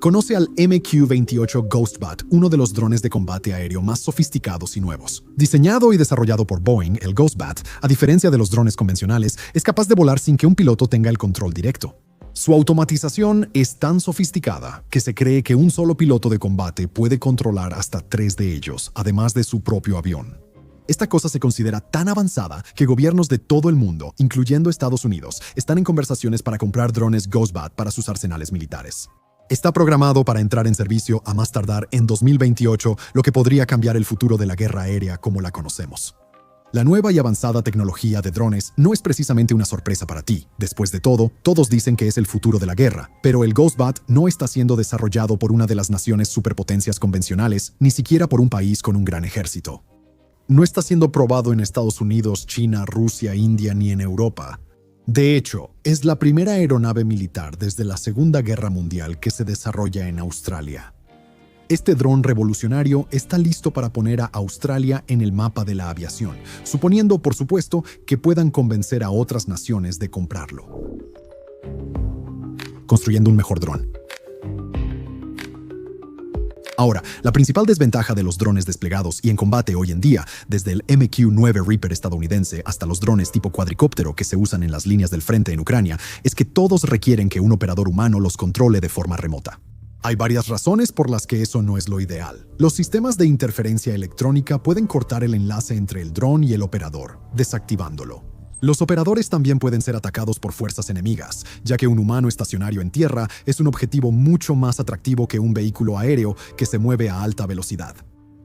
Conoce al MQ-28 Ghostbat, uno de los drones de combate aéreo más sofisticados y nuevos. Diseñado y desarrollado por Boeing, el Ghostbat, a diferencia de los drones convencionales, es capaz de volar sin que un piloto tenga el control directo. Su automatización es tan sofisticada que se cree que un solo piloto de combate puede controlar hasta 3 de ellos, además de su propio avión. Esta cosa se considera tan avanzada que gobiernos de todo el mundo, incluyendo Estados Unidos, están en conversaciones para comprar drones Ghostbat para sus arsenales militares. Está programado para entrar en servicio a más tardar en 2028, lo que podría cambiar el futuro de la guerra aérea como la conocemos. La nueva y avanzada tecnología de drones no es precisamente una sorpresa para ti. Después de todo, todos dicen que es el futuro de la guerra, pero el Ghostbat no está siendo desarrollado por una de las naciones superpotencias convencionales, ni siquiera por un país con un gran ejército. No está siendo probado en Estados Unidos, China, Rusia, India ni en Europa. De hecho, es la primera aeronave militar desde la Segunda Guerra Mundial que se desarrolla en Australia. Este dron revolucionario está listo para poner a Australia en el mapa de la aviación, suponiendo, por supuesto, que puedan convencer a otras naciones de comprarlo. Construyendo un mejor dron. Ahora, la principal desventaja de los drones desplegados y en combate hoy en día, desde el MQ-9 Reaper estadounidense hasta los drones tipo cuadricóptero que se usan en las líneas del frente en Ucrania, es que todos requieren que un operador humano los controle de forma remota. Hay varias razones por las que eso no es lo ideal. Los sistemas de interferencia electrónica pueden cortar el enlace entre el dron y el operador, desactivándolo. Los operadores también pueden ser atacados por fuerzas enemigas, ya que un humano estacionario en tierra es un objetivo mucho más atractivo que un vehículo aéreo que se mueve a alta velocidad.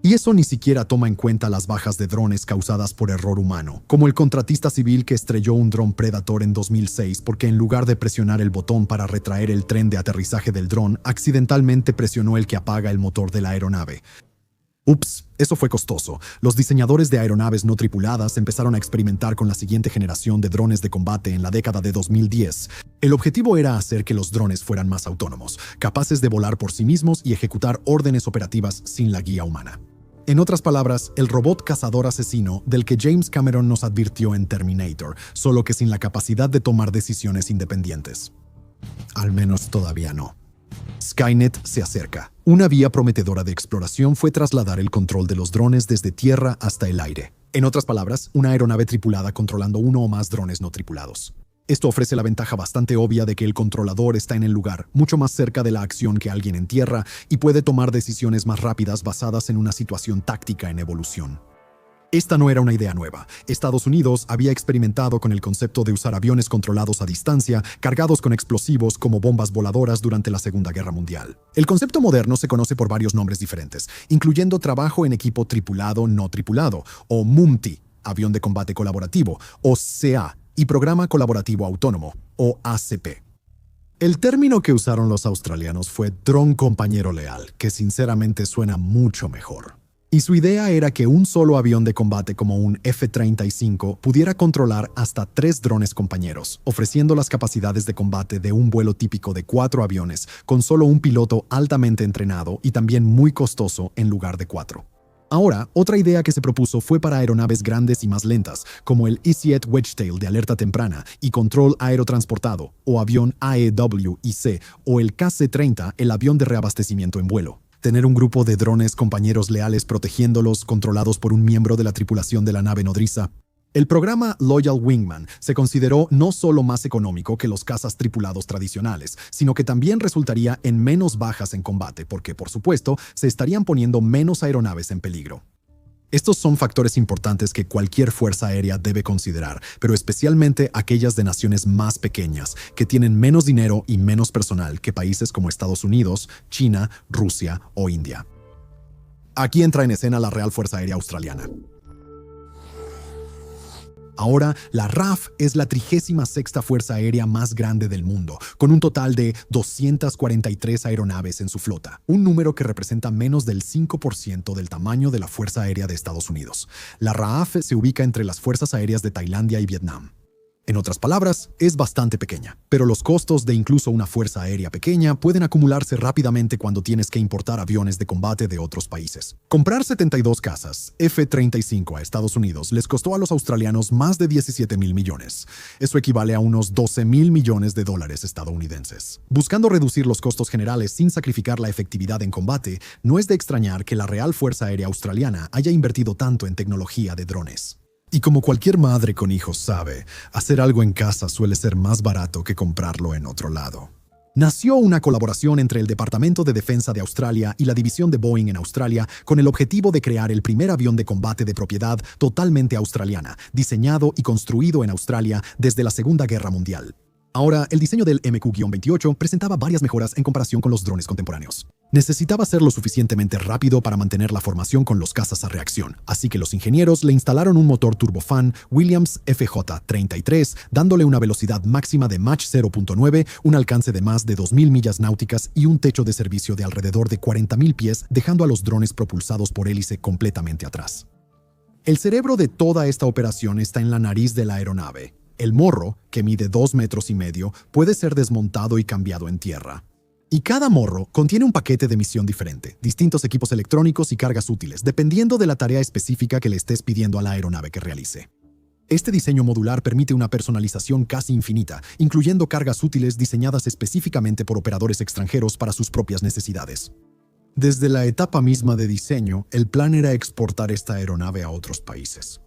Y eso ni siquiera toma en cuenta las bajas de drones causadas por error humano, como el contratista civil que estrelló un dron Predator en 2006 porque en lugar de presionar el botón para retraer el tren de aterrizaje del dron, accidentalmente presionó el que apaga el motor de la aeronave. Ups, eso fue costoso. Los diseñadores de aeronaves no tripuladas empezaron a experimentar con la siguiente generación de drones de combate en la década de 2010. El objetivo era hacer que los drones fueran más autónomos, capaces de volar por sí mismos y ejecutar órdenes operativas sin la guía humana. En otras palabras, el robot cazador asesino del que James Cameron nos advirtió en Terminator, solo que sin la capacidad de tomar decisiones independientes. Al menos todavía no. Skynet se acerca. Una vía prometedora de exploración fue trasladar el control de los drones desde tierra hasta el aire. En otras palabras, una aeronave tripulada controlando uno o más drones no tripulados. Esto ofrece la ventaja bastante obvia de que el controlador está en el lugar, mucho más cerca de la acción que alguien en tierra, y puede tomar decisiones más rápidas basadas en una situación táctica en evolución. Esta no era una idea nueva. Estados Unidos había experimentado con el concepto de usar aviones controlados a distancia, cargados con explosivos como bombas voladoras durante la Segunda Guerra Mundial. El concepto moderno se conoce por varios nombres diferentes, incluyendo trabajo en equipo tripulado no tripulado, o MUMTI, avión de combate colaborativo, o CA, y programa colaborativo autónomo, o ACP. El término que usaron los australianos fue dron compañero leal, que sinceramente suena mucho mejor. Y su idea era que un solo avión de combate como un F-35 pudiera controlar hasta 3 drones compañeros, ofreciendo las capacidades de combate de un vuelo típico de 4 aviones, con solo un piloto altamente entrenado y también muy costoso en lugar de 4. Ahora, otra idea que se propuso fue para aeronaves grandes y más lentas, como el Easyjet Wedgetail de alerta temprana y control aerotransportado, o avión AEW-IC, o el KC-30, el avión de reabastecimiento en vuelo. Tener un grupo de drones compañeros leales protegiéndolos, controlados por un miembro de la tripulación de la nave nodriza. El programa Loyal Wingman se consideró no solo más económico que los cazas tripulados tradicionales, sino que también resultaría en menos bajas en combate, porque, por supuesto, se estarían poniendo menos aeronaves en peligro. Estos son factores importantes que cualquier fuerza aérea debe considerar, pero especialmente aquellas de naciones más pequeñas, que tienen menos dinero y menos personal que países como Estados Unidos, China, Rusia o India. Aquí entra en escena la Real Fuerza Aérea Australiana. Ahora, la RAF es la 36ª fuerza aérea más grande del mundo, con un total de 243 aeronaves en su flota, un número que representa menos del 5% del tamaño de la Fuerza Aérea de Estados Unidos. La RAF se ubica entre las fuerzas aéreas de Tailandia y Vietnam. En otras palabras, es bastante pequeña, pero los costos de incluso una fuerza aérea pequeña pueden acumularse rápidamente cuando tienes que importar aviones de combate de otros países. Comprar 72 cazas F-35 a Estados Unidos les costó a los australianos más de 17.000 millones. Eso equivale a unos 12.000 millones de dólares estadounidenses. Buscando reducir los costos generales sin sacrificar la efectividad en combate, no es de extrañar que la Real Fuerza Aérea Australiana haya invertido tanto en tecnología de drones. Y como cualquier madre con hijos sabe, hacer algo en casa suele ser más barato que comprarlo en otro lado. Nació una colaboración entre el Departamento de Defensa de Australia y la división de Boeing en Australia con el objetivo de crear el primer avión de combate de propiedad totalmente australiana, diseñado y construido en Australia desde la Segunda Guerra Mundial. Ahora, el diseño del MQ-28 presentaba varias mejoras en comparación con los drones contemporáneos. Necesitaba ser lo suficientemente rápido para mantener la formación con los cazas a reacción, así que los ingenieros le instalaron un motor turbofan Williams FJ33, dándole una velocidad máxima de Mach 0.9, un alcance de más de 2.000 millas náuticas y un techo de servicio de alrededor de 40.000 pies, dejando a los drones propulsados por hélice completamente atrás. El cerebro de toda esta operación está en la nariz de la aeronave. El morro, que mide 2,5 metros, puede ser desmontado y cambiado en tierra. Y cada morro contiene un paquete de misión diferente, distintos equipos electrónicos y cargas útiles, dependiendo de la tarea específica que le estés pidiendo a la aeronave que realice. Este diseño modular permite una personalización casi infinita, incluyendo cargas útiles diseñadas específicamente por operadores extranjeros para sus propias necesidades. Desde la etapa misma de diseño, el plan era exportar esta aeronave a otros países.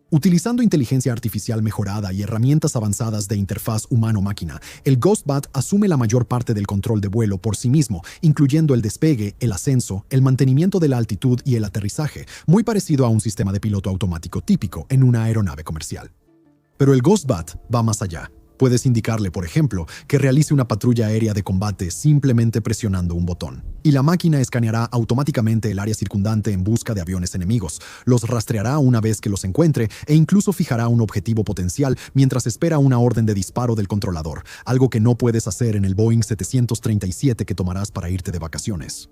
Utilizando inteligencia artificial mejorada y herramientas avanzadas de interfaz humano-máquina, el GhostBat asume la mayor parte del control de vuelo por sí mismo, incluyendo el despegue, el ascenso, el mantenimiento de la altitud y el aterrizaje, muy parecido a un sistema de piloto automático típico en una aeronave comercial. Pero el GhostBat va más allá. Puedes indicarle, por ejemplo, que realice una patrulla aérea de combate simplemente presionando un botón. Y la máquina escaneará automáticamente el área circundante en busca de aviones enemigos, los rastreará una vez que los encuentre e incluso fijará un objetivo potencial mientras espera una orden de disparo del controlador, algo que no puedes hacer en el Boeing 737 que tomarás para irte de vacaciones.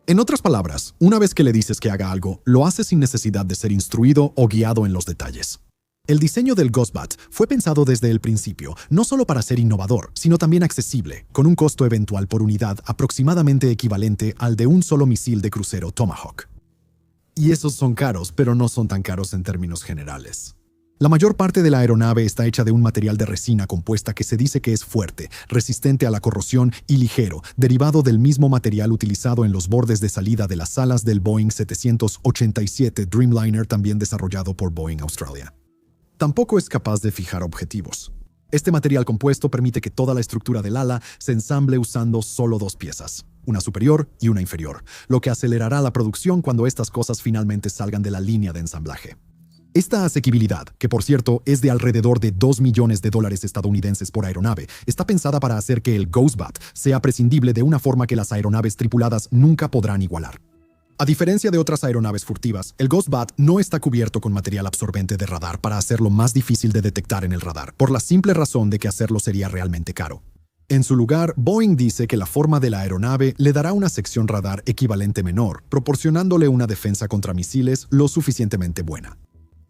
En otras palabras, una vez que le dices que haga algo, lo hace sin necesidad de ser instruido o guiado en los detalles. El diseño del GhostBat fue pensado desde el principio, no solo para ser innovador, sino también accesible, con un costo eventual por unidad aproximadamente equivalente al de un solo misil de crucero Tomahawk. Y esos son caros, pero no son tan caros en términos generales. La mayor parte de la aeronave está hecha de un material de resina compuesta que se dice que es fuerte, resistente a la corrosión y ligero, derivado del mismo material utilizado en los bordes de salida de las alas del Boeing 787 Dreamliner, también desarrollado por Boeing Australia. Tampoco es capaz de fijar objetivos. Este material compuesto permite que toda la estructura del ala se ensamble usando solo 2 piezas, una superior y una inferior, lo que acelerará la producción cuando estas cosas finalmente salgan de la línea de ensamblaje. Esta asequibilidad, que por cierto es de alrededor de $2 millones estadounidenses por aeronave, está pensada para hacer que el GhostBat sea prescindible de una forma que las aeronaves tripuladas nunca podrán igualar. A diferencia de otras aeronaves furtivas, el GhostBat no está cubierto con material absorbente de radar para hacerlo más difícil de detectar en el radar, por la simple razón de que hacerlo sería realmente caro. En su lugar, Boeing dice que la forma de la aeronave le dará una sección radar equivalente menor, proporcionándole una defensa contra misiles lo suficientemente buena.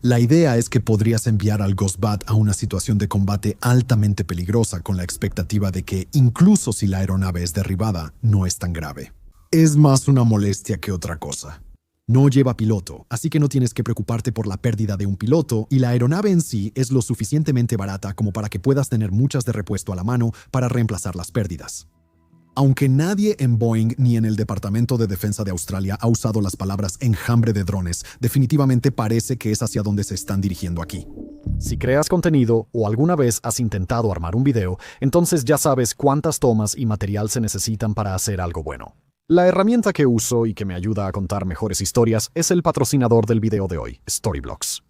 La idea es que podrías enviar al GhostBat a una situación de combate altamente peligrosa con la expectativa de que, incluso si la aeronave es derribada, no es tan grave. Es más una molestia que otra cosa. No lleva piloto, así que no tienes que preocuparte por la pérdida de un piloto y la aeronave en sí es lo suficientemente barata como para que puedas tener muchas de repuesto a la mano para reemplazar las pérdidas. Aunque nadie en Boeing ni en el Departamento de Defensa de Australia ha usado las palabras enjambre de drones, definitivamente parece que es hacia donde se están dirigiendo aquí. Si creas contenido o alguna vez has intentado armar un video, entonces ya sabes cuántas tomas y material se necesitan para hacer algo bueno. La herramienta que uso y que me ayuda a contar mejores historias es el patrocinador del video de hoy, Storyblocks.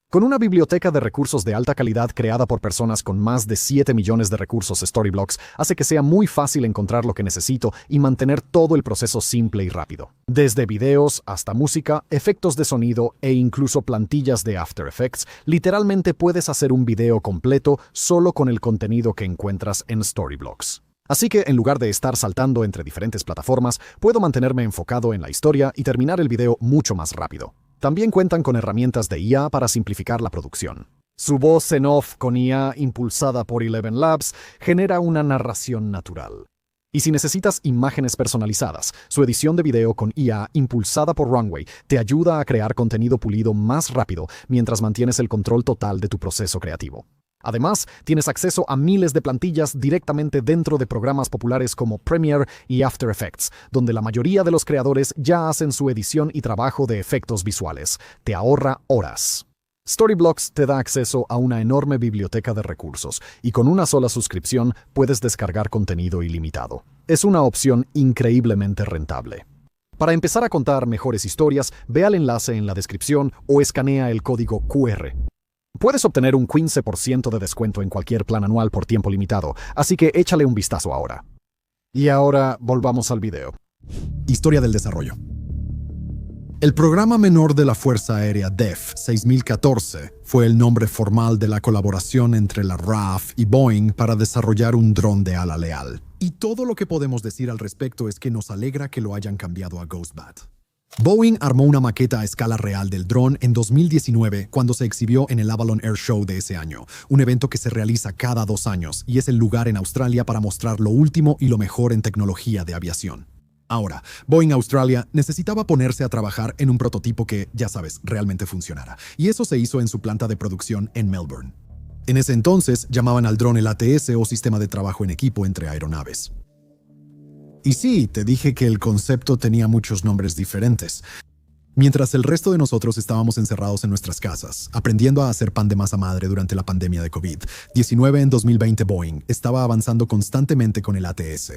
Con una biblioteca de recursos de alta calidad creada por personas con más de 7 millones de recursos, Storyblocks hace que sea muy fácil encontrar lo que necesito y mantener todo el proceso simple y rápido. Desde videos hasta música, efectos de sonido e incluso plantillas de After Effects, literalmente puedes hacer un video completo solo con el contenido que encuentras en Storyblocks. Así que, en lugar de estar saltando entre diferentes plataformas, puedo mantenerme enfocado en la historia y terminar el video mucho más rápido. También cuentan con herramientas de IA para simplificar la producción. Su voz en off con IA impulsada por Eleven Labs genera una narración natural. Y si necesitas imágenes personalizadas, su edición de video con IA impulsada por Runway te ayuda a crear contenido pulido más rápido mientras mantienes el control total de tu proceso creativo. Además, tienes acceso a miles de plantillas directamente dentro de programas populares como Premiere y After Effects, donde la mayoría de los creadores ya hacen su edición y trabajo de efectos visuales. Te ahorra horas. Storyblocks te da acceso a una enorme biblioteca de recursos y con una sola suscripción puedes descargar contenido ilimitado. Es una opción increíblemente rentable. Para empezar a contar mejores historias, ve al enlace en la descripción o escanea el código QR. Puedes obtener un 15% de descuento en cualquier plan anual por tiempo limitado, así que échale un vistazo ahora. Y ahora volvamos al video. Historia del desarrollo. El programa menor de la Fuerza Aérea DEF 6014 fue el nombre formal de la colaboración entre la RAF y Boeing para desarrollar un dron de ala leal. Y todo lo que podemos decir al respecto es que nos alegra que lo hayan cambiado a Ghostbat. Boeing armó una maqueta a escala real del dron en 2019 cuando se exhibió en el Avalon Air Show de ese año, un evento que se realiza cada 2 años y es el lugar en Australia para mostrar lo último y lo mejor en tecnología de aviación. Ahora, Boeing Australia necesitaba ponerse a trabajar en un prototipo que, ya sabes, realmente funcionara, y eso se hizo en su planta de producción en Melbourne. En ese entonces llamaban al dron el ATS o Sistema de Trabajo en Equipo entre Aeronaves. Y sí, te dije que el concepto tenía muchos nombres diferentes. Mientras el resto de nosotros estábamos encerrados en nuestras casas, aprendiendo a hacer pan de masa madre durante la pandemia de COVID-19 en 2020, Boeing estaba avanzando constantemente con el ATS.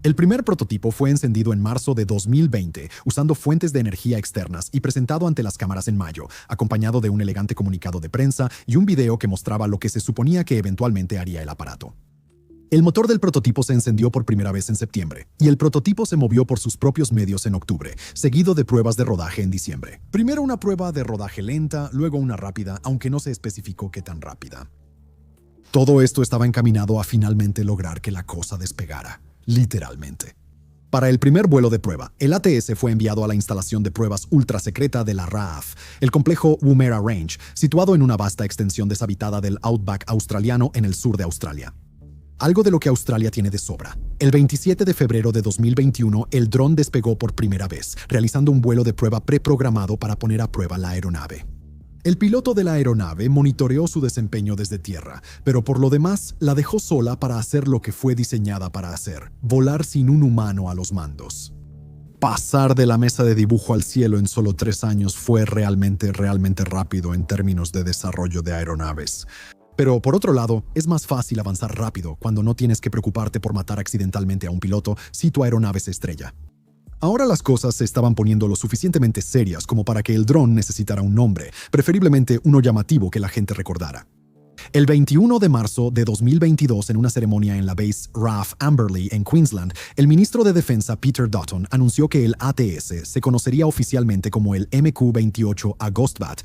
El primer prototipo fue encendido en marzo de 2020 usando fuentes de energía externas y presentado ante las cámaras en mayo, acompañado de un elegante comunicado de prensa y un video que mostraba lo que se suponía que eventualmente haría el aparato. El motor del prototipo se encendió por primera vez en septiembre, y el prototipo se movió por sus propios medios en octubre, seguido de pruebas de rodaje en diciembre. Primero una prueba de rodaje lenta, luego una rápida, aunque no se especificó qué tan rápida. Todo esto estaba encaminado a finalmente lograr que la cosa despegara, literalmente. Para el primer vuelo de prueba, el ATS fue enviado a la instalación de pruebas ultra secreta de la RAF, el complejo Woomera Range, situado en una vasta extensión deshabitada del Outback australiano en el sur de Australia. Algo de lo que Australia tiene de sobra. El 27 de febrero de 2021, el dron despegó por primera vez, realizando un vuelo de prueba preprogramado para poner a prueba la aeronave. El piloto de la aeronave monitoreó su desempeño desde tierra, pero por lo demás la dejó sola para hacer lo que fue diseñada para hacer: volar sin un humano a los mandos. Pasar de la mesa de dibujo al cielo en solo 3 años fue realmente rápido en términos de desarrollo de aeronaves. Pero por otro lado, es más fácil avanzar rápido cuando no tienes que preocuparte por matar accidentalmente a un piloto si tu aeronave se estrella. Ahora las cosas se estaban poniendo lo suficientemente serias como para que el dron necesitara un nombre, preferiblemente uno llamativo que la gente recordara. El 21 de marzo de 2022, en una ceremonia en la base RAF Amberley en Queensland, el ministro de Defensa Peter Dutton anunció que el ATS se conocería oficialmente como el MQ-28 a Ghostbat.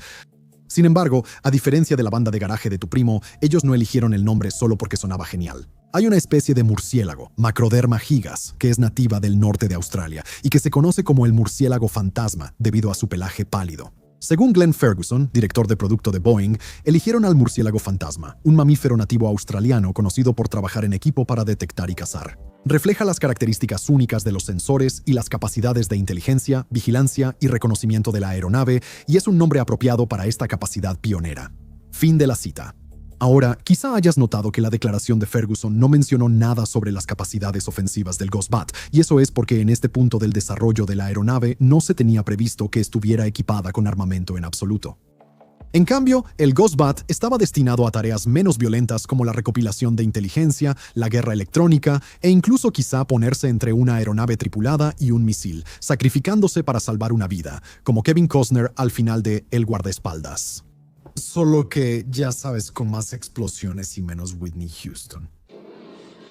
Sin embargo, a diferencia de la banda de garaje de tu primo, ellos no eligieron el nombre solo porque sonaba genial. Hay una especie de murciélago, Macroderma gigas, que es nativa del norte de Australia y que se conoce como el murciélago fantasma debido a su pelaje pálido. Según Glenn Ferguson, director de producto de Boeing, eligieron al murciélago fantasma, un mamífero nativo australiano conocido por trabajar en equipo para detectar y cazar. Refleja las características únicas de los sensores y las capacidades de inteligencia, vigilancia y reconocimiento de la aeronave, y es un nombre apropiado para esta capacidad pionera. Fin de la cita. Ahora, quizá hayas notado que la declaración de Ferguson no mencionó nada sobre las capacidades ofensivas del Ghostbat, y eso es porque en este punto del desarrollo de la aeronave no se tenía previsto que estuviera equipada con armamento en absoluto. En cambio, el Ghostbat estaba destinado a tareas menos violentas como la recopilación de inteligencia, la guerra electrónica e incluso quizá ponerse entre una aeronave tripulada y un misil, sacrificándose para salvar una vida, como Kevin Costner al final de El guardaespaldas. Solo que, ya sabes, con más explosiones y menos Whitney Houston.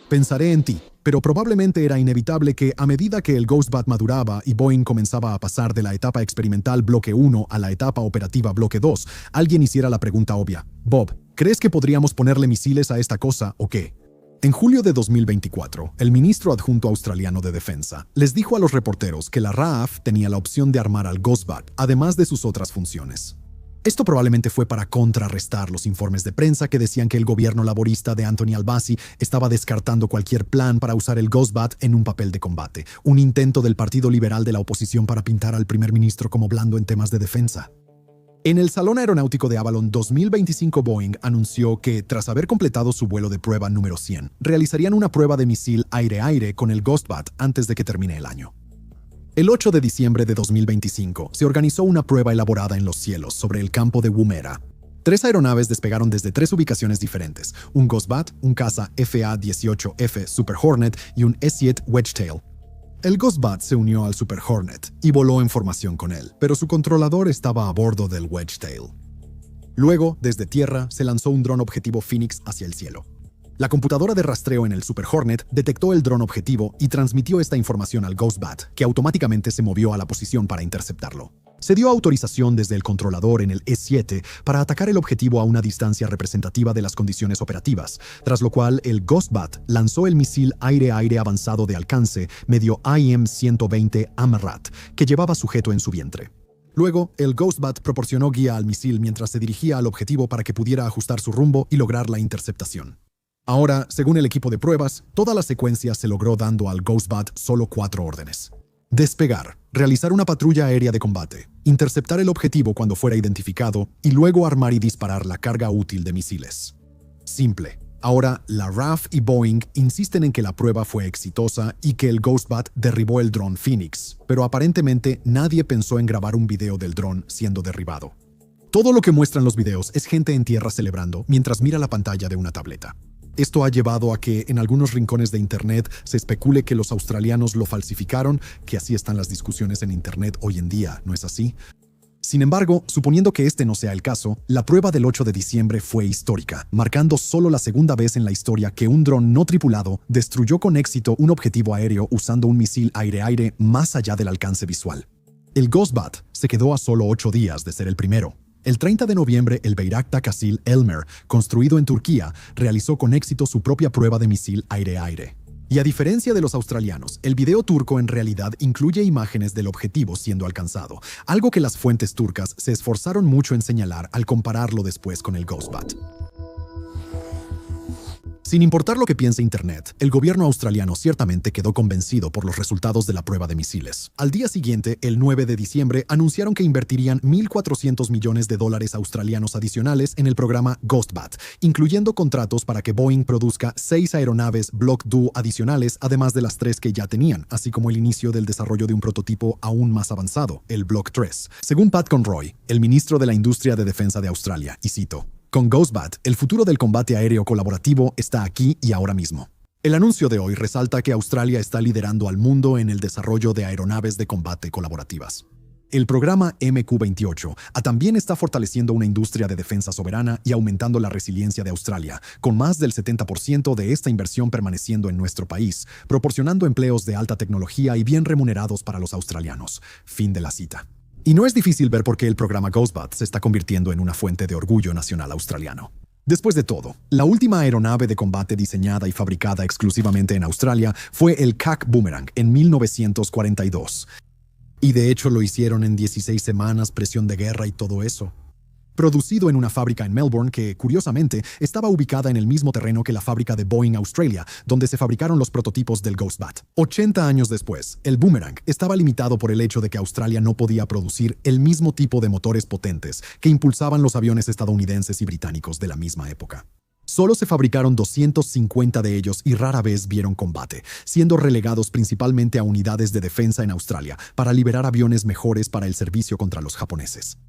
Pensaré en ti, pero probablemente era inevitable que, a medida que el Ghostbat maduraba y Boeing comenzaba a pasar de la etapa experimental Bloque 1 a la etapa operativa Bloque 2, alguien hiciera la pregunta obvia: Bob, ¿crees que podríamos ponerle misiles a esta cosa o qué? En julio de 2024, el ministro adjunto australiano de Defensa les dijo a los reporteros que la RAF tenía la opción de armar al Ghostbat, además de sus otras funciones. Esto probablemente fue para contrarrestar los informes de prensa que decían que el gobierno laborista de Anthony Albanese estaba descartando cualquier plan para usar el Ghost-Bat en un papel de combate, un intento del Partido Liberal de la oposición para pintar al primer ministro como blando en temas de defensa. En el Salón Aeronáutico de Avalon 2025, Boeing anunció que, tras haber completado su vuelo de prueba número 100, realizarían una prueba de misil aire-aire con el Ghost-Bat antes de que termine el año. El 8 de diciembre de 2025 se organizó una prueba elaborada en los cielos sobre el campo de Woomera. 3 aeronaves despegaron desde 3 ubicaciones diferentes, un Ghost-Bat, un caza FA-18F Super Hornet y un S-7 Wedgetail. El Ghost-Bat se unió al Super Hornet y voló en formación con él, pero su controlador estaba a bordo del Wedgetail. Luego, desde tierra, se lanzó un dron objetivo Phoenix hacia el cielo. La computadora de rastreo en el Super Hornet detectó el dron objetivo y transmitió esta información al Ghost-Bat, que automáticamente se movió a la posición para interceptarlo. Se dio autorización desde el controlador en el S-7 para atacar el objetivo a una distancia representativa de las condiciones operativas, tras lo cual el Ghost-Bat lanzó el misil aire-aire avanzado de alcance medio IM-120 AMRAT, que llevaba sujeto en su vientre. Luego, el Ghost-Bat proporcionó guía al misil mientras se dirigía al objetivo para que pudiera ajustar su rumbo y lograr la interceptación. Ahora, según el equipo de pruebas, toda la secuencia se logró dando al Ghost-Bat solo 4 órdenes. Despegar, realizar una patrulla aérea de combate, interceptar el objetivo cuando fuera identificado y luego armar y disparar la carga útil de misiles. Simple. Ahora, la RAF y Boeing insisten en que la prueba fue exitosa y que el Ghost-Bat derribó el dron Phoenix, pero aparentemente nadie pensó en grabar un video del dron siendo derribado. Todo lo que muestran los videos es gente en tierra celebrando mientras mira la pantalla de una tableta. Esto ha llevado a que en algunos rincones de Internet se especule que los australianos lo falsificaron, que así están las discusiones en Internet hoy en día, ¿no es así? Sin embargo, suponiendo que este no sea el caso, la prueba del 8 de diciembre fue histórica, marcando solo la segunda vez en la historia que un dron no tripulado destruyó con éxito un objetivo aéreo usando un misil aire-aire más allá del alcance visual. El Ghost-Bat se quedó a solo 8 días de ser el primero. El 30 de noviembre, el Bayraktar Kasil Elmer, construido en Turquía, realizó con éxito su propia prueba de misil aire-aire. Y a diferencia de los australianos, el video turco en realidad incluye imágenes del objetivo siendo alcanzado, algo que las fuentes turcas se esforzaron mucho en señalar al compararlo después con el Ghost-Bat. Sin importar lo que piense Internet, el gobierno australiano ciertamente quedó convencido por los resultados de la prueba de misiles. Al día siguiente, el 9 de diciembre, anunciaron que invertirían $1.400 millones australianos adicionales en el programa Ghost-Bat, incluyendo contratos para que Boeing produzca 6 aeronaves Block II adicionales, además de las 3 que ya tenían, así como el inicio del desarrollo de un prototipo aún más avanzado, el Block III. Según Pat Conroy, el ministro de la Industria de Defensa de Australia, y cito: "Con Ghost-Bat, el futuro del combate aéreo colaborativo está aquí y ahora mismo". El anuncio de hoy resalta que Australia está liderando al mundo en el desarrollo de aeronaves de combate colaborativas. El programa MQ-28 también está fortaleciendo una industria de defensa soberana y aumentando la resiliencia de Australia, con más del 70% de esta inversión permaneciendo en nuestro país, proporcionando empleos de alta tecnología y bien remunerados para los australianos. Fin de la cita. Y no es difícil ver por qué el programa Ghost-Bat se está convirtiendo en una fuente de orgullo nacional australiano. Después de todo, la última aeronave de combate diseñada y fabricada exclusivamente en Australia fue el CAC Boomerang en 1942. Y de hecho lo hicieron en 16 semanas, presión de guerra y todo eso. Producido en una fábrica en Melbourne que, curiosamente, estaba ubicada en el mismo terreno que la fábrica de Boeing Australia, donde se fabricaron los prototipos del Ghost-Bat. 80 años después, el Boomerang estaba limitado por el hecho de que Australia no podía producir el mismo tipo de motores potentes que impulsaban los aviones estadounidenses y británicos de la misma época. Solo se fabricaron 250 de ellos y rara vez vieron combate, siendo relegados principalmente a unidades de defensa en Australia para liberar aviones mejores para el servicio contra los japoneses.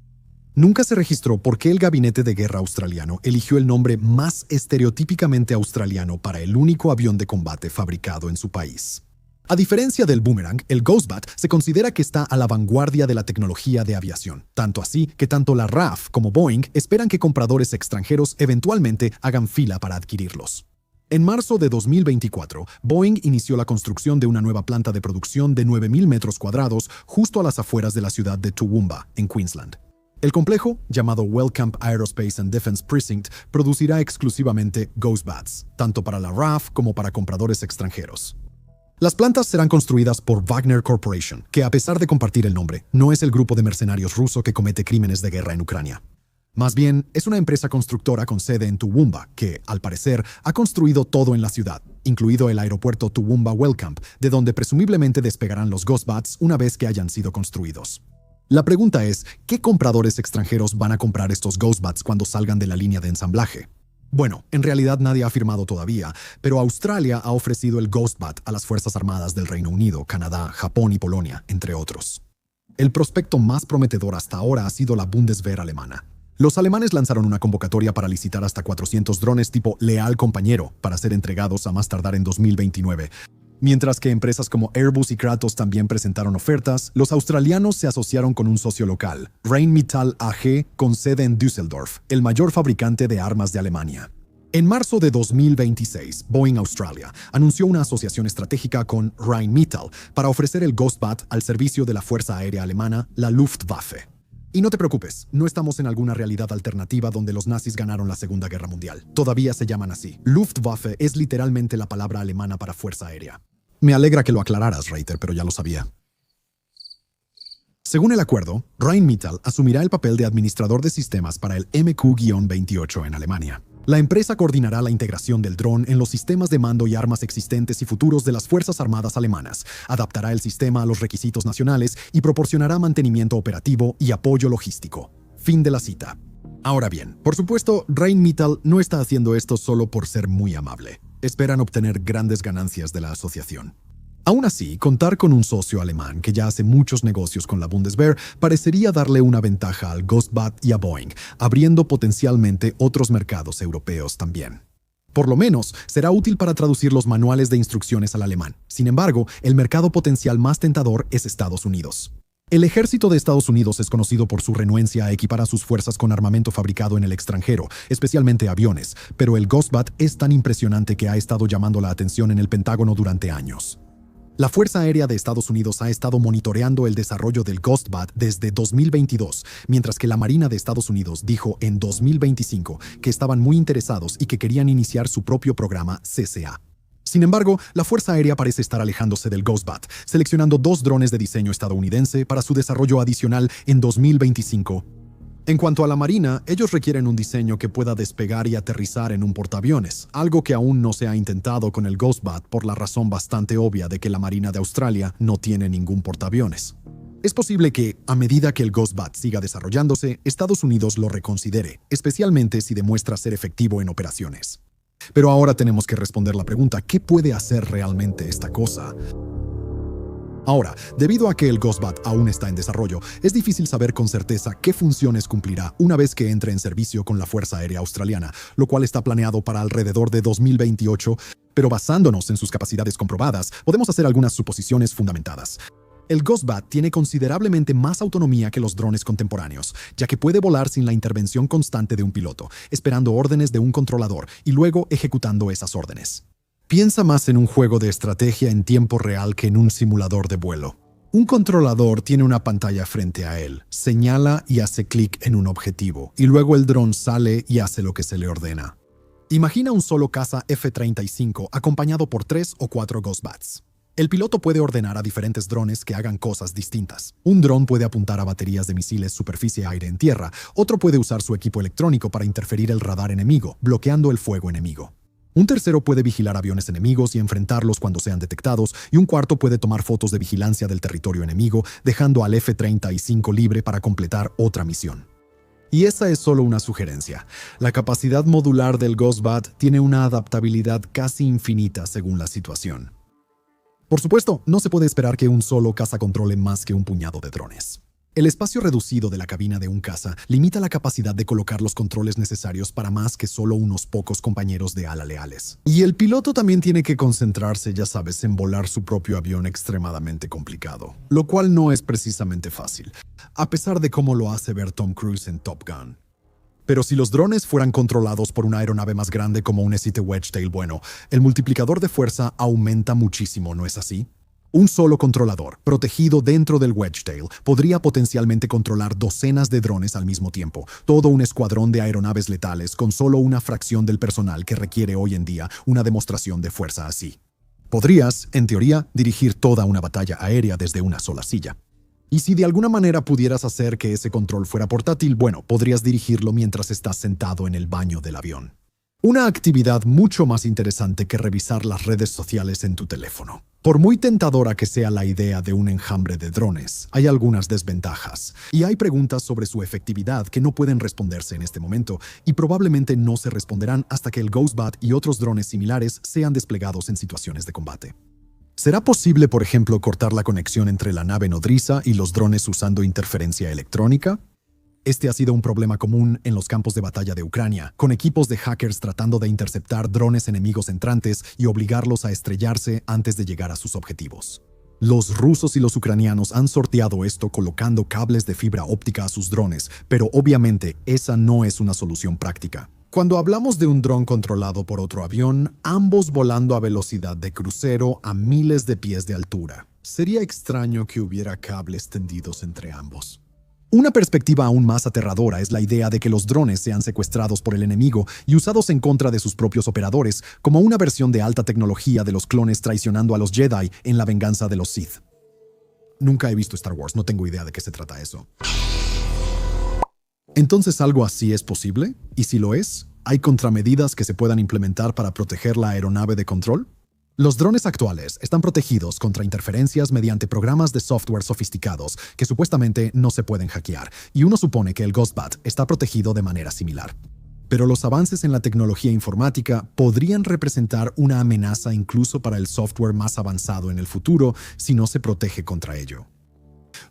Nunca se registró por qué el Gabinete de Guerra australiano eligió el nombre más estereotípicamente australiano para el único avión de combate fabricado en su país. A diferencia del Boomerang, el Ghost-Bat se considera que está a la vanguardia de la tecnología de aviación, tanto así que tanto la RAF como Boeing esperan que compradores extranjeros eventualmente hagan fila para adquirirlos. En marzo de 2024, Boeing inició la construcción de una nueva planta de producción de 9.000 metros cuadrados justo a las afueras de la ciudad de Toowoomba, en Queensland. El complejo, llamado Wellcamp Aerospace and Defense Precinct, producirá exclusivamente Ghost-Bats, tanto para la RAF como para compradores extranjeros. Las plantas serán construidas por Wagner Corporation, que a pesar de compartir el nombre, no es el grupo de mercenarios ruso que comete crímenes de guerra en Ucrania. Más bien, es una empresa constructora con sede en Toowoomba que, al parecer, ha construido todo en la ciudad, incluido el aeropuerto Toowoomba Wellcamp, de donde presumiblemente despegarán los Ghostbats una vez que hayan sido construidos. La pregunta es, ¿qué compradores extranjeros van a comprar estos Ghostbats cuando salgan de la línea de ensamblaje? Bueno, en realidad nadie ha afirmado todavía, pero Australia ha ofrecido el Ghostbat a las Fuerzas Armadas del Reino Unido, Canadá, Japón y Polonia, entre otros. El prospecto más prometedor hasta ahora ha sido la Bundeswehr alemana. Los alemanes lanzaron una convocatoria para licitar hasta 400 drones tipo Leal Compañero para ser entregados a más tardar en 2029. Mientras que empresas como Airbus y Kratos también presentaron ofertas, los australianos se asociaron con un socio local, Rheinmetall AG, con sede en Düsseldorf, el mayor fabricante de armas de Alemania. En marzo de 2026, Boeing Australia anunció una asociación estratégica con Rheinmetall para ofrecer el Ghostbat al servicio de la Fuerza Aérea Alemana, la Luftwaffe. Y no te preocupes, no estamos en alguna realidad alternativa donde los nazis ganaron la Segunda Guerra Mundial. Todavía se llaman así. Luftwaffe es literalmente la palabra alemana para Fuerza Aérea. Me alegra que lo aclararas, Reiter, pero ya lo sabía. Según el acuerdo, Rheinmetall asumirá el papel de administrador de sistemas para el MQ-28 en Alemania. La empresa coordinará la integración del dron en los sistemas de mando y armas existentes y futuros de las Fuerzas Armadas alemanas, adaptará el sistema a los requisitos nacionales y proporcionará mantenimiento operativo y apoyo logístico. Fin de la cita. Ahora bien, por supuesto, Rheinmetall no está haciendo esto solo por ser muy amable. Esperan obtener grandes ganancias de la asociación. Aún así, contar con un socio alemán que ya hace muchos negocios con la Bundeswehr parecería darle una ventaja al Ghostbat y a Boeing, abriendo potencialmente otros mercados europeos también. Por lo menos, será útil para traducir los manuales de instrucciones al alemán. Sin embargo, el mercado potencial más tentador es Estados Unidos. El ejército de Estados Unidos es conocido por su renuencia a equipar a sus fuerzas con armamento fabricado en el extranjero, especialmente aviones, pero el Ghostbat es tan impresionante que ha estado llamando la atención en el Pentágono durante años. La Fuerza Aérea de Estados Unidos ha estado monitoreando el desarrollo del Ghostbat desde 2022, mientras que la Marina de Estados Unidos dijo en 2025 que estaban muy interesados y que querían iniciar su propio programa CCA. Sin embargo, la Fuerza Aérea parece estar alejándose del Ghostbat, seleccionando 2 drones de diseño estadounidense para su desarrollo adicional en 2025. En cuanto a la Marina, ellos requieren un diseño que pueda despegar y aterrizar en un portaaviones, algo que aún no se ha intentado con el Ghostbat por la razón bastante obvia de que la Marina de Australia no tiene ningún portaaviones. Es posible que, a medida que el Ghostbat siga desarrollándose, Estados Unidos lo reconsidere, especialmente si demuestra ser efectivo en operaciones. Pero ahora tenemos que responder la pregunta, ¿qué puede hacer realmente esta cosa? Ahora, debido a que el Ghostbat aún está en desarrollo, es difícil saber con certeza qué funciones cumplirá una vez que entre en servicio con la Fuerza Aérea Australiana, lo cual está planeado para alrededor de 2028, pero basándonos en sus capacidades comprobadas, podemos hacer algunas suposiciones fundamentadas. El Ghostbat tiene considerablemente más autonomía que los drones contemporáneos, ya que puede volar sin la intervención constante de un piloto, esperando órdenes de un controlador y luego ejecutando esas órdenes. Piensa más en un juego de estrategia en tiempo real que en un simulador de vuelo. Un controlador tiene una pantalla frente a él, señala y hace clic en un objetivo, y luego el dron sale y hace lo que se le ordena. Imagina un solo caza F-35 acompañado por 3 o 4 Ghostbats. El piloto puede ordenar a diferentes drones que hagan cosas distintas. Un dron puede apuntar a baterías de misiles superficie-aire en tierra, otro puede usar su equipo electrónico para interferir el radar enemigo, bloqueando el fuego enemigo. Un tercero puede vigilar aviones enemigos y enfrentarlos cuando sean detectados, y un cuarto puede tomar fotos de vigilancia del territorio enemigo, dejando al F-35 libre para completar otra misión. Y esa es solo una sugerencia. La capacidad modular del Ghostbat tiene una adaptabilidad casi infinita según la situación. Por supuesto, no se puede esperar que un solo caza controle más que un puñado de drones. El espacio reducido de la cabina de un caza limita la capacidad de colocar los controles necesarios para más que solo unos pocos compañeros de ala leales. Y el piloto también tiene que concentrarse, ya sabes, en volar su propio avión extremadamente complicado, lo cual no es precisamente fácil, a pesar de cómo lo hace ver Tom Cruise en Top Gun. Pero si los drones fueran controlados por una aeronave más grande como un S-7 Wedgetail, bueno, el multiplicador de fuerza aumenta muchísimo, ¿no es así? Un solo controlador, protegido dentro del Wedgetail, podría potencialmente controlar docenas de drones al mismo tiempo, todo un escuadrón de aeronaves letales con solo una fracción del personal que requiere hoy en día una demostración de fuerza así. Podrías, en teoría, dirigir toda una batalla aérea desde una sola silla. Y si de alguna manera pudieras hacer que ese control fuera portátil, bueno, podrías dirigirlo mientras estás sentado en el baño del avión. Una actividad mucho más interesante que revisar las redes sociales en tu teléfono. Por muy tentadora que sea la idea de un enjambre de drones, hay algunas desventajas. Y hay preguntas sobre su efectividad que no pueden responderse en este momento, y probablemente no se responderán hasta que el Ghostbat y otros drones similares sean desplegados en situaciones de combate. ¿Será posible, por ejemplo, cortar la conexión entre la nave nodriza y los drones usando interferencia electrónica? Este ha sido un problema común en los campos de batalla de Ucrania, con equipos de hackers tratando de interceptar drones enemigos entrantes y obligarlos a estrellarse antes de llegar a sus objetivos. Los rusos y los ucranianos han sorteado esto colocando cables de fibra óptica a sus drones, pero obviamente esa no es una solución práctica. Cuando hablamos de un dron controlado por otro avión, ambos volando a velocidad de crucero a miles de pies de altura, sería extraño que hubiera cables tendidos entre ambos. Una perspectiva aún más aterradora es la idea de que los drones sean secuestrados por el enemigo y usados en contra de sus propios operadores, como una versión de alta tecnología de los clones traicionando a los Jedi en la venganza de los Sith. Nunca he visto Star Wars, no tengo idea de qué se trata eso. ¿Entonces algo así es posible? Y si lo es, ¿hay contramedidas que se puedan implementar para proteger la aeronave de control? Los drones actuales están protegidos contra interferencias mediante programas de software sofisticados que supuestamente no se pueden hackear, y uno supone que el Ghostbat está protegido de manera similar. Pero los avances en la tecnología informática podrían representar una amenaza incluso para el software más avanzado en el futuro si no se protege contra ello.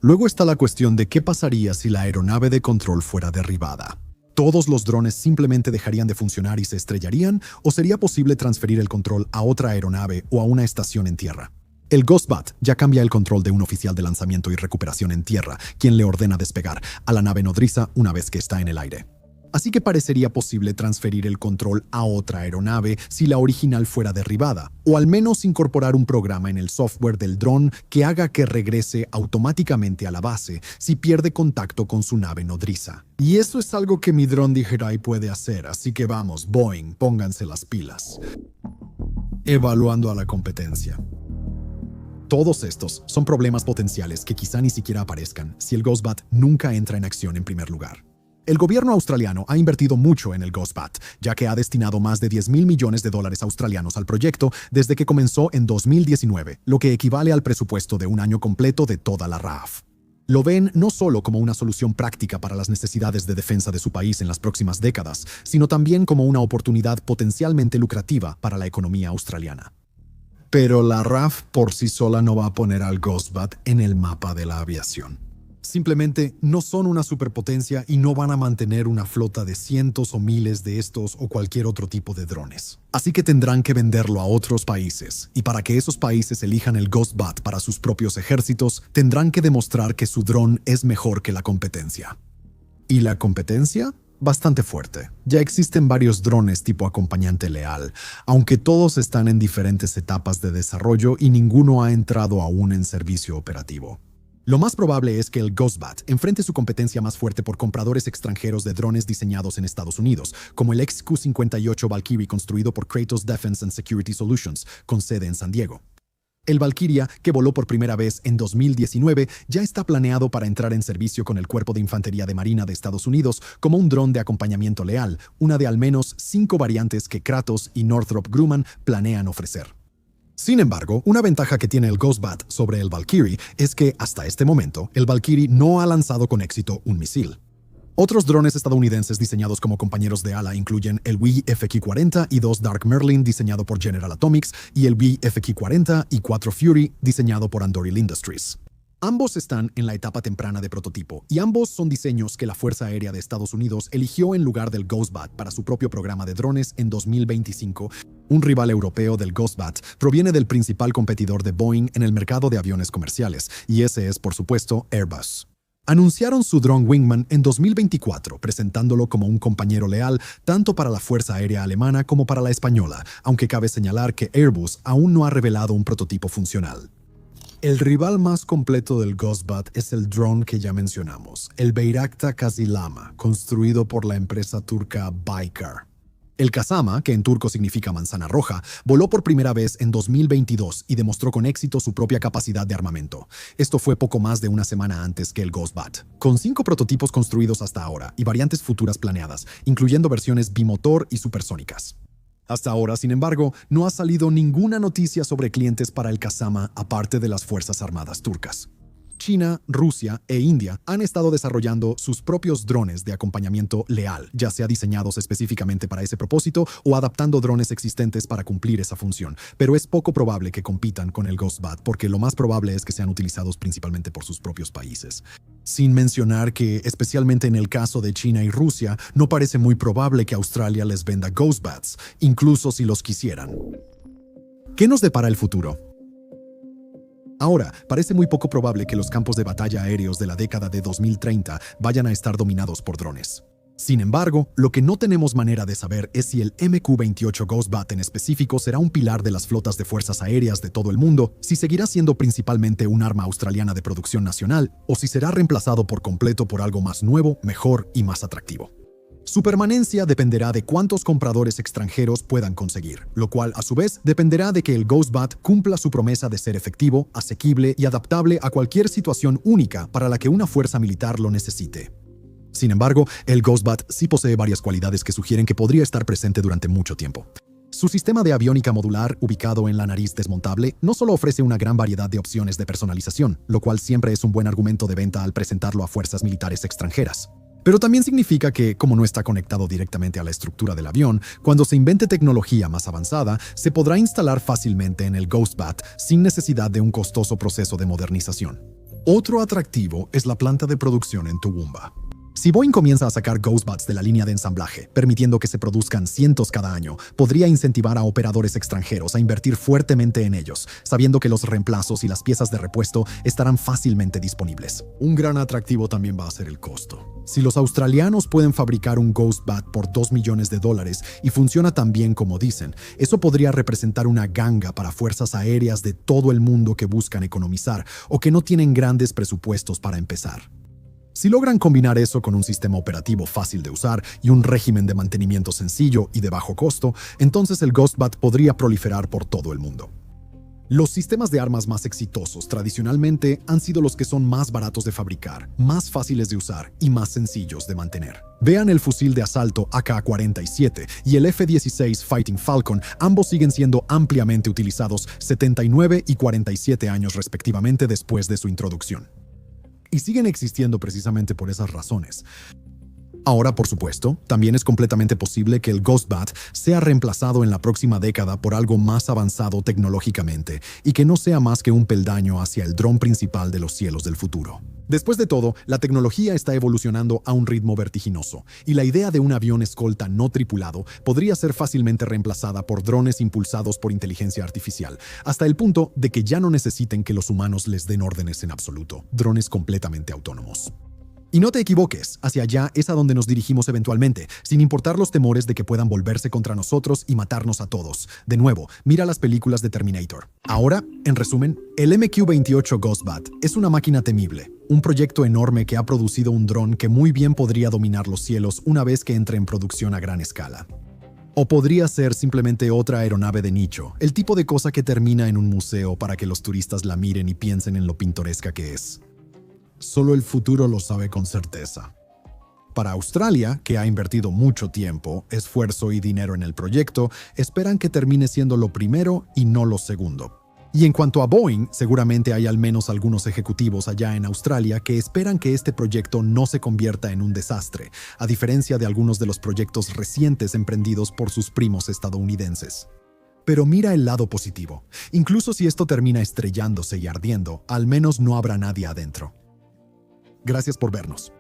Luego está la cuestión de qué pasaría si la aeronave de control fuera derribada. ¿Todos los drones simplemente dejarían de funcionar y se estrellarían? ¿O sería posible transferir el control a otra aeronave o a una estación en tierra? El Ghostbat ya cambia el control de un oficial de lanzamiento y recuperación en tierra, quien le ordena despegar a la nave nodriza una vez que está en el aire. Así que parecería posible transferir el control a otra aeronave si la original fuera derribada, o al menos incorporar un programa en el software del dron que haga que regrese automáticamente a la base si pierde contacto con su nave nodriza. Y eso es algo que mi dron DJI puede hacer, así que vamos, Boeing, pónganse las pilas. Evaluando a la competencia. Todos estos son problemas potenciales que quizá ni siquiera aparezcan si el Ghostbat nunca entra en acción en primer lugar. El gobierno australiano ha invertido mucho en el Ghostbat, ya que ha destinado más de $10,000 millones australianos al proyecto desde que comenzó en 2019, lo que equivale al presupuesto de un año completo de toda la RAF. Lo ven no solo como una solución práctica para las necesidades de defensa de su país en las próximas décadas, sino también como una oportunidad potencialmente lucrativa para la economía australiana. Pero la RAF por sí sola no va a poner al Ghostbat en el mapa de la aviación. Simplemente no son una superpotencia y no van a mantener una flota de cientos o miles de estos o cualquier otro tipo de drones. Así que tendrán que venderlo a otros países, y para que esos países elijan el Ghostbat para sus propios ejércitos, tendrán que demostrar que su dron es mejor que la competencia. ¿Y la competencia? Bastante fuerte. Ya existen varios drones tipo acompañante leal, aunque todos están en diferentes etapas de desarrollo y ninguno ha entrado aún en servicio operativo. Lo más probable es que el Ghostbat enfrente su competencia más fuerte por compradores extranjeros de drones diseñados en Estados Unidos, como el XQ-58 Valkyrie construido por Kratos Defense and Security Solutions, con sede en San Diego. El Valkyria, que voló por primera vez en 2019, ya está planeado para entrar en servicio con el Cuerpo de Infantería de Marina de Estados Unidos como un dron de acompañamiento leal, una de al menos 5 variantes que Kratos y Northrop Grumman planean ofrecer. Sin embargo, una ventaja que tiene el Ghostbat sobre el Valkyrie es que, hasta este momento, el Valkyrie no ha lanzado con éxito un misil. Otros drones estadounidenses diseñados como compañeros de ala incluyen el WE FX-40 y 2 Dark Merlin diseñado por General Atomics y el WE FX-40 y 4 Fury diseñado por Anduril Industries. Ambos están en la etapa temprana de prototipo y ambos son diseños que la Fuerza Aérea de Estados Unidos eligió en lugar del Ghostbat para su propio programa de drones en 2025. Un rival europeo del Ghostbat proviene del principal competidor de Boeing en el mercado de aviones comerciales, y ese es, por supuesto, Airbus. Anunciaron su dron Wingman en 2024, presentándolo como un compañero leal tanto para la Fuerza Aérea Alemana como para la española, aunque cabe señalar que Airbus aún no ha revelado un prototipo funcional. El rival más completo del Ghostbat es el dron que ya mencionamos, el Bayraktar Kazilama, construido por la empresa turca Baykar. El Kasama, que en turco significa manzana roja, voló por primera vez en 2022 y demostró con éxito su propia capacidad de armamento. Esto fue poco más de una semana antes que el Ghostbat. Con 5 prototipos construidos hasta ahora y variantes futuras planeadas, incluyendo versiones bimotor y supersónicas. Hasta ahora, sin embargo, no ha salido ninguna noticia sobre clientes para el Kasama aparte de las Fuerzas Armadas turcas. China, Rusia e India han estado desarrollando sus propios drones de acompañamiento leal, ya sea diseñados específicamente para ese propósito o adaptando drones existentes para cumplir esa función, pero es poco probable que compitan con el Ghostbat porque lo más probable es que sean utilizados principalmente por sus propios países. Sin mencionar que, especialmente en el caso de China y Rusia, no parece muy probable que Australia les venda Ghostbats, incluso si los quisieran. ¿Qué nos depara el futuro? Ahora, parece muy poco probable que los campos de batalla aéreos de la década de 2030 vayan a estar dominados por drones. Sin embargo, lo que no tenemos manera de saber es si el MQ-28 Ghostbat en específico será un pilar de las flotas de fuerzas aéreas de todo el mundo, si seguirá siendo principalmente un arma australiana de producción nacional, o si será reemplazado por completo por algo más nuevo, mejor y más atractivo. Su permanencia dependerá de cuántos compradores extranjeros puedan conseguir, lo cual a su vez dependerá de que el Ghostbat cumpla su promesa de ser efectivo, asequible y adaptable a cualquier situación única para la que una fuerza militar lo necesite. Sin embargo, el Ghostbat sí posee varias cualidades que sugieren que podría estar presente durante mucho tiempo. Su sistema de aviónica modular, ubicado en la nariz desmontable, no solo ofrece una gran variedad de opciones de personalización, lo cual siempre es un buen argumento de venta al presentarlo a fuerzas militares extranjeras. Pero también significa que, como no está conectado directamente a la estructura del avión, cuando se invente tecnología más avanzada, se podrá instalar fácilmente en el Ghostbat sin necesidad de un costoso proceso de modernización. Otro atractivo es la planta de producción en Toowoomba. Si Boeing comienza a sacar Ghostbats de la línea de ensamblaje, permitiendo que se produzcan cientos cada año, podría incentivar a operadores extranjeros a invertir fuertemente en ellos, sabiendo que los reemplazos y las piezas de repuesto estarán fácilmente disponibles. Un gran atractivo también va a ser el costo. Si los australianos pueden fabricar un Ghostbat por $2 millones y funciona tan bien como dicen, eso podría representar una ganga para fuerzas aéreas de todo el mundo que buscan economizar o que no tienen grandes presupuestos para empezar. Si logran combinar eso con un sistema operativo fácil de usar y un régimen de mantenimiento sencillo y de bajo costo, entonces el Ghostbat podría proliferar por todo el mundo. Los sistemas de armas más exitosos tradicionalmente han sido los que son más baratos de fabricar, más fáciles de usar y más sencillos de mantener. Vean el fusil de asalto AK-47 y el F-16 Fighting Falcon, ambos siguen siendo ampliamente utilizados 79 y 47 años respectivamente después de su introducción. Y siguen existiendo precisamente por esas razones. Ahora, por supuesto, también es completamente posible que el Ghostbat sea reemplazado en la próxima década por algo más avanzado tecnológicamente y que no sea más que un peldaño hacia el dron principal de los cielos del futuro. Después de todo, la tecnología está evolucionando a un ritmo vertiginoso, y la idea de un avión escolta no tripulado podría ser fácilmente reemplazada por drones impulsados por inteligencia artificial, hasta el punto de que ya no necesiten que los humanos les den órdenes en absoluto, drones completamente autónomos. Y no te equivoques, hacia allá es a donde nos dirigimos eventualmente, sin importar los temores de que puedan volverse contra nosotros y matarnos a todos. De nuevo, mira las películas de Terminator. Ahora, en resumen, el MQ-28 Ghostbat es una máquina temible, un proyecto enorme que ha producido un dron que muy bien podría dominar los cielos una vez que entre en producción a gran escala. O podría ser simplemente otra aeronave de nicho, el tipo de cosa que termina en un museo para que los turistas la miren y piensen en lo pintoresca que es. Solo el futuro lo sabe con certeza. Para Australia, que ha invertido mucho tiempo, esfuerzo y dinero en el proyecto, esperan que termine siendo lo primero y no lo segundo. Y en cuanto a Boeing, seguramente hay al menos algunos ejecutivos allá en Australia que esperan que este proyecto no se convierta en un desastre, a diferencia de algunos de los proyectos recientes emprendidos por sus primos estadounidenses. Pero mira el lado positivo. Incluso si esto termina estrellándose y ardiendo, al menos no habrá nadie adentro. Gracias por vernos.